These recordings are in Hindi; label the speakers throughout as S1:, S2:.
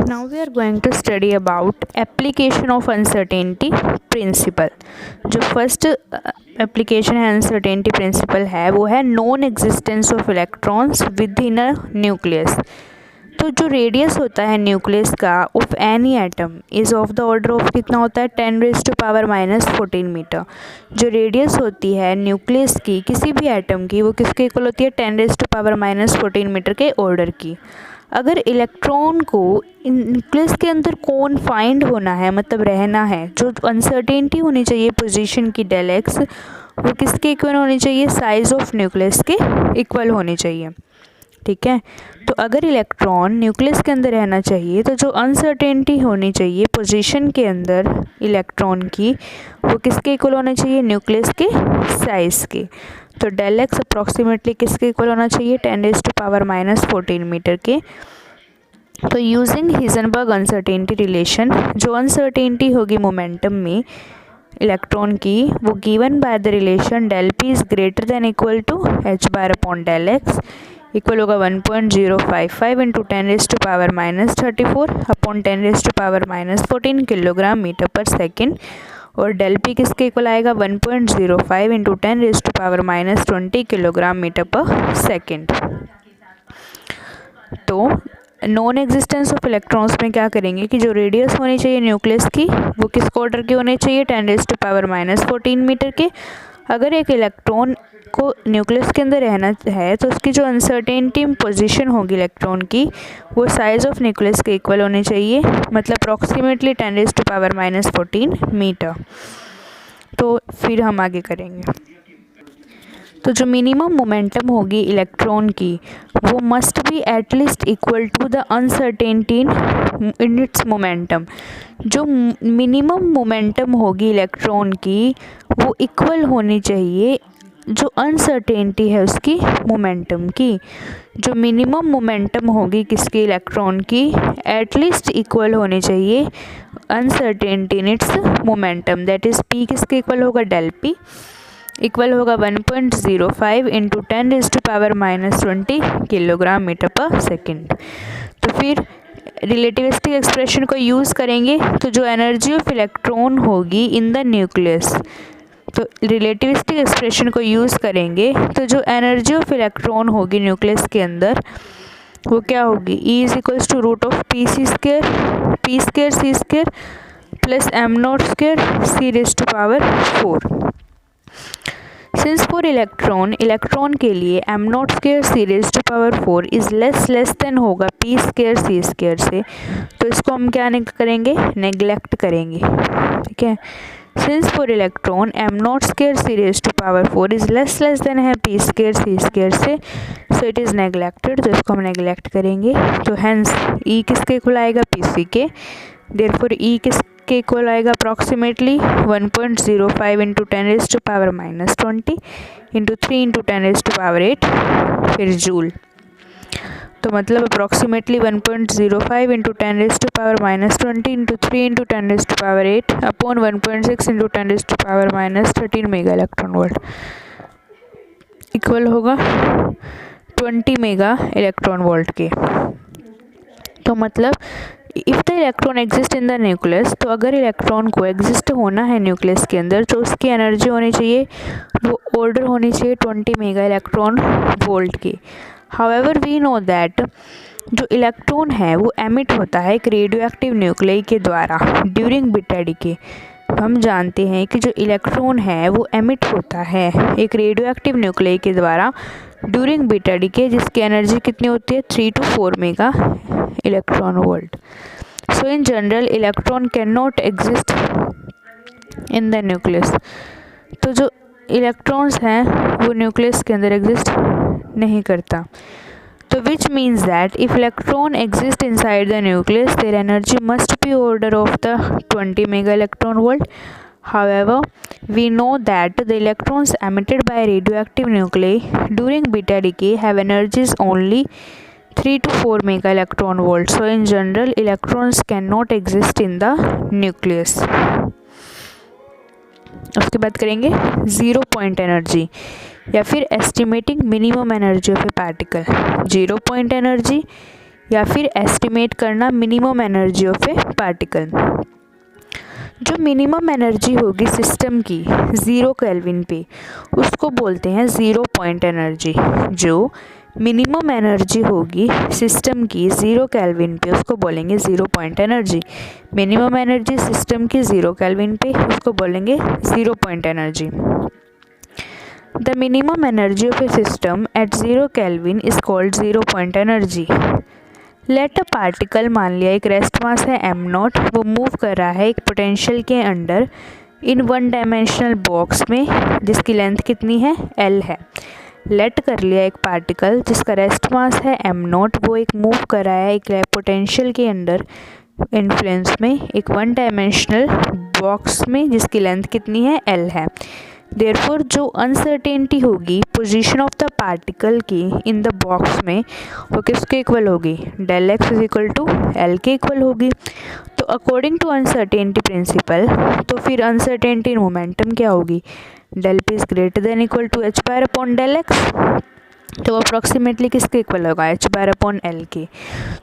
S1: Now we are going to study about application of uncertainty principle. जो फर्स्ट एप्लीकेशन है अनसर्टेनिटी प्रिंसिपल है वो है non existence of electrons with in a nucleus. तो जो रेडियस होता है न्यूक्लियस का of any atom is of the order of कितना होता है 10⁻⁻14 मीटर। जो रेडियस होती है न्यूक्लियस की किसी भी एटम की वो किसके इक्वल होती है 10⁻⁻14 मीटर के ऑर्डर की। अगर इलेक्ट्रॉन को न्यूक्लियस के अंदर कॉन्फाइंड होना है मतलब रहना है, जो अनसर्टेनिटी होनी चाहिए पोजीशन की डेल एक्स वो किसके इक्वल होनी चाहिए साइज ऑफ न्यूक्लियस के इक्वल होनी चाहिए। ठीक है, तो अगर इलेक्ट्रॉन न्यूक्लियस के अंदर रहना चाहिए तो जो अनसर्टेनिटी होनी चाहिए पोजीशन के अंदर इलेक्ट्रॉन की वो किसके इक्वल होना चाहिए न्यूक्लियस के साइज़ के। तो डेल एक्स अप्रॉक्सीमेटली किसके इक्वल होना चाहिए 10⁻⁻14 मीटर के। तो यूजिंग हिजनबर्ग अनसर्टेनिटी रिलेशन जो अनसर्टेनिटी होगी मोमेंटम में इलेक्ट्रॉन की वो given by the relation del p is greater than equal to H bar upon del x equal होगा 1.055 इंटू 10⁻⁻34 अपॉन 10⁻⁻14 किलोग्राम मीटर पर सेकेंड। और डेल पी किसके इक्वल आएगा 1.05 इंटू 10⁻⁻20 किलोग्राम मीटर पर सेकेंड। तो नॉन एग्जिस्टेंस ऑफ इलेक्ट्रॉन्स में क्या करेंगे कि जो रेडियस होनी चाहिए न्यूक्लियस की वो किस ऑर्डर की होनी चाहिए 10⁻⁻14 मीटर के। अगर एक इलेक्ट्रॉन को न्यूक्लियस के अंदर रहना है तो उसकी जो अनसर्टेनिटी पोजीशन होगी इलेक्ट्रॉन की वो साइज ऑफ न्यूक्लियस के इक्वल होनी चाहिए मतलब अप्रॉक्सीमेटली 10⁻⁻14 मीटर। तो फिर हम आगे करेंगे। तो जो मिनिमम मोमेंटम होगी इलेक्ट्रॉन की वो must be at least equal to the uncertainty in its momentum. जो मिनिमम मोमेंटम होगी इलेक्ट्रॉन की वो इक्वल होनी चाहिए जो अनसर्टेनिटी है उसकी मोमेंटम की। जो मिनिमम मोमेंटम होगी किसकी इलेक्ट्रॉन की एटलीस्ट इक्वल होनी चाहिए uncertainty in its momentum. That is P किसके इक्वल होगा डेल पी इक्वल होगा 1.05 इंटू 10⁻⁻20 किलोग्राम मीटर पर सेकेंड। तो फिर रिलेटिविस्टिक एक्सप्रेशन को यूज़ करेंगे तो जो एनर्जी ऑफ इलेक्ट्रॉन होगी इन द न्यूक्लियस तो रिलेटिविस्टिक एक्सप्रेशन को यूज़ करेंगे तो जो एनर्जी ऑफ इलेक्ट्रॉन होगी न्यूक्लियस के अंदर वो क्या होगी E is equals to root of P square C square plus M naught square C raise to power 4। Since for electron के लिए M naught square C raise to power 4 is less than होगा पी स्क्र सी स्क्र से, तो इसको हम क्या करेंगे नेग्लेक्ट करेंगे। ठीक है, since for electron M naught square C raise to power 4 is less than है पी स्क्र सी स्क्र से, सो इट इज़ नेग्लेक्टेड, तो इसको हम नेग्लेक्ट करेंगे। तो हेंस ई किसके इक्वल आएगा पी सी के, देयरफॉर ई किसके इक्वल आएगा अप्रॉक्सीमेटली 1.05 इंटू 10⁻⁻20 इंटू 3 इंटू 10⁻8 फिर जूल। तो मतलब approximately 1.05 into 10⁻⁻20 into 3 into 10⁻8 upon 1.6 into 10⁻⁻13 mega electron volt equal होगा 20 मेगा इलेक्ट्रॉन वोल्ट के। तो मतलब if the electron exist in the nucleus तो अगर इलेक्ट्रॉन को एग्जिस्ट होना है न्यूक्लियस के अंदर तो उसकी एनर्जी होनी चाहिए वो ऑर्डर होनी चाहिए 20 मेगा इलेक्ट्रॉन वोल्ट की। हाउएवर वी नो दैट जो इलेक्ट्रॉन है वो एमिट होता है एक रेडियो एक्टिव न्यूक्लियाई के द्वारा ड्यूरिंग बीटा डीके। हम जानते हैं कि जो इलेक्ट्रॉन है वो एमिट होता है एक रेडियो एक्टिव न्यूक्लियाई के द्वारा ड्यूरिंग बीटा डीके जिसकी एनर्जी कितनी होती है 3 to 4 mega electron volt. So in general electron can not exist in the nucleus. तो जो इलेक्ट्रॉन्स हैं वो न्यूक्लियस के अंदर एग्जिस्ट नहीं करता। तो which means that if electron exist inside the nucleus their energy must be order of the 20 mega electron volt. However, we know that the electrons emitted by radioactive nuclei during beta decay have energies only 3 to 4 mega electron volts. So in general, electrons cannot exist in the nucleus. उसके बाद करेंगे ज़ीरो पॉइंट एनर्जी या फिर estimating minimum energy of A particle. Zero point energy या फिर एस्टिमेट करना minimum energy of A particle. जो मिनिमम एनर्जी होगी सिस्टम की 0 केल्विन पे, उसको बोलते हैं 0 पॉइंट एनर्जी। जो मिनिमम एनर्जी होगी सिस्टम की 0 केल्विन पे, उसको बोलेंगे 0 point energy. Minimum energy system की 0 केल्विन पे, उसको बोलेंगे 0 point energy. The minimum energy of A system eight 0 kelvin is called 0 point energy. Let a particle, मान लिया एक रेस्ट मास है m0, वो मूव कर रहा है एक पोटेंशियल के under in one dimensional box में, जिसकी लेंथ कितनी है, l है। लेट कर लिया एक पार्टिकल जिसका रेस्ट मास है m0, वो एक मूव कर रहा है एक पोटेंशियल के अंडर इन्फ्लुएंस में एक वन डायमेंशनल बॉक्स में, जिसकी लेंथ कितनी है, l है। देयरफॉर जो अनसर्टेनिटी होगी पोजीशन ऑफ द पार्टिकल की इन द बॉक्स में, वो किसके इक्वल होगी, del X is equal to L के इक्वल होगी। तो अकॉर्डिंग टू अनसर्टेनिटी प्रिंसिपल, तो फिर अनसर्टेनिटी इन मोमेंटम क्या होगी, del P is greater than equal to H bar upon del X. तो अप्रॉक्सीमेटली किसके इक्वल होगा, एच बार अपॉन एल के।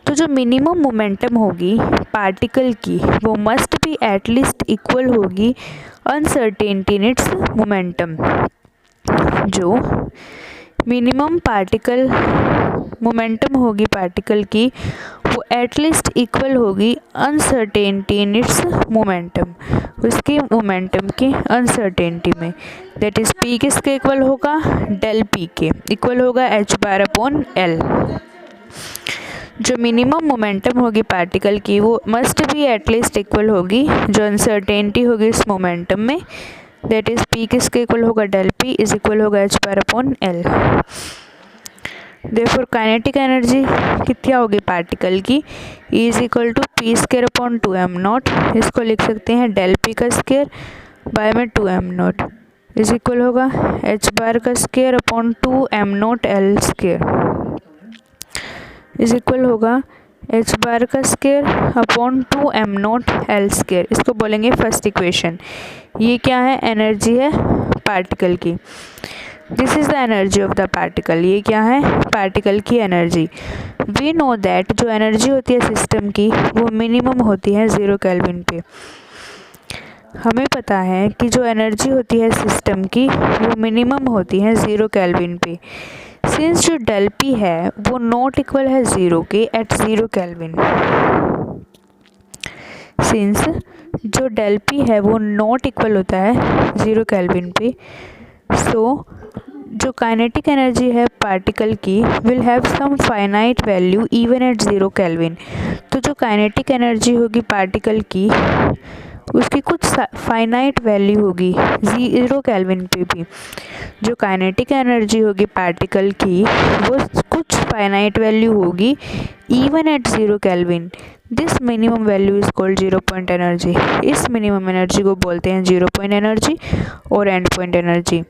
S1: तो जो मिनिमम मोमेंटम होगी पार्टिकल की, वो मस्ट बी एटलीस्ट इक्वल होगी अनसर्टेनिटी इन इट्स मोमेंटम। जो मिनिमम पार्टिकल मोमेंटम होगी पार्टिकल की, वो एटलीस्ट इक्वल होगी अनसर्टेनिटी इन इट्स मोमेंटम, उसकी मोमेंटम की अनसर्टेनिटी में। दैट इज पी किसके इक्वल होगा, डेल पी के इक्वल होगा एच बार अपॉन एल। जो मिनिमम मोमेंटम होगी पार्टिकल की, वो मस्ट भी एटलीस्ट इक्वल होगी जो अनसर्टेनिटी होगी इस मोमेंटम में। दैट इज पी किसके इक्वल होगा, डेल पी इज इक्वल होगा H bar upon L. Therefore kinetic energy कितनी होगी पार्टिकल की, E is equal to P square upon 2m0। इसको लिख सकते हैं डेल पी का स्क्वायर बाय में 2m0 इज इक्वल होगा एच बार का square upon 2m0 L square is equal होगा एच बार का square upon 2m0 L square. इसको बोलेंगे फर्स्ट इक्वेशन। ये क्या है, एनर्जी है पार्टिकल की। This is the energy of the particle. ये क्या है, पार्टिकल की एनर्जी। वी नो दैट जो एनर्जी होती है सिस्टम की, वो मिनिमम होती है 0 केल्विन पे। हमें पता है कि जो एनर्जी होती है सिस्टम की, वो मिनिमम होती है 0 केल्विन पे। सिंस जो डेल पी है वो नॉट इक्वल है 0 के एट 0 केल्विन। सिंस जो डेल पी है वो नॉट इक्वल होता है 0 केल्विन पे, सो जो काइनेटिक एनर्जी है पार्टिकल की will have some finite value even at 0 kelvin. तो जो काइनेटिक एनर्जी होगी पार्टिकल की, उसकी कुछ फाइनाइट वैल्यू होगी 0 केल्विन पे भी। जो काइनेटिक एनर्जी होगी पार्टिकल की, वो कुछ फाइनाइट वैल्यू होगी even at 0 kelvin. This minimum value is called 0 point energy. इस मिनिमम एनर्जी को बोलते हैं 0 पॉइंट एनर्जी और and point energy.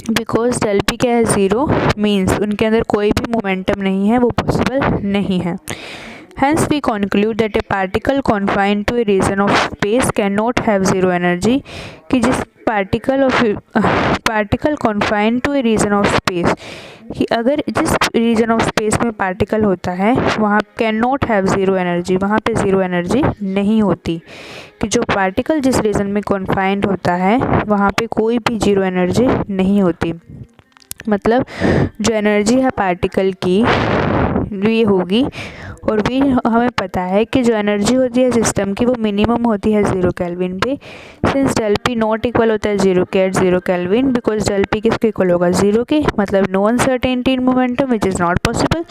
S1: Because del P क्या है, 0 मीन्स उनके अंदर कोई भी मोमेंटम नहीं है, वो पॉसिबल नहीं है। Hence we conclude that a particle confined to a region of space cannot have zero energy। कि जिस particle confined to a region of space, कि अगर जिस रीजन ऑफ स्पेस में पार्टिकल होता है वहाँ cannot have zero energy, वहाँ पे ज़ीरो एनर्जी नहीं होती। कि जो पार्टिकल जिस रीजन में confined होता है वहाँ पे कोई भी ज़ीरो एनर्जी नहीं होती। मतलब जो एनर्जी है पार्टिकल की ये होगी, और भी हमें पता है कि जो एनर्जी होती है सिस्टम की वो मिनिमम होती है 0 केल्विन पे। Since del P not equal होता है 0 के at 0 kelvin, because del P किसके इक्वल होगा, 0 के, मतलब no uncertainty in momentum which is not possible.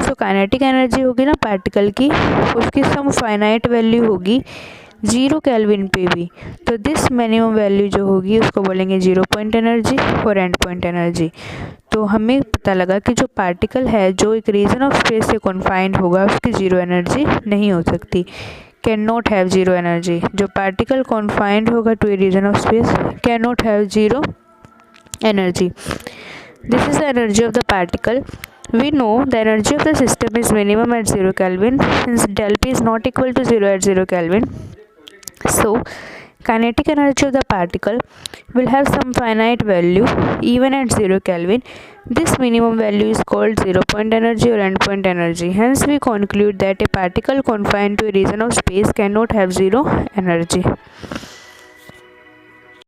S1: So kinetic energy होगी ना पार्टिकल की, उसकी सम फाइनाइट वैल्यू होगी 0 केल्विन पे भी। तो दिस मिनिमम वैल्यू जो होगी उसको बोलेंगे 0 पॉइंट एनर्जी और एंड पॉइंट एनर्जी। तो हमें पता लगा कि जो पार्टिकल है जो एक रीजन ऑफ स्पेस से कॉन्फाइंड होगा उसकी ज़ीरो एनर्जी नहीं हो सकती, can not have zero energy. जो पार्टिकल कॉन्फाइंड होगा to a region of space can not have zero energy. This is the energy of the particle. We know the energy of the system is minimum at 0 Kelvin, since del P is not equal to 0 at 0 Kelvin. So Kinetic energy of the particle will have some finite value even at 0 Kelvin. This minimum value is called zero point energy or endpoint energy. Hence we conclude that a particle confined to a region of space cannot have zero energy.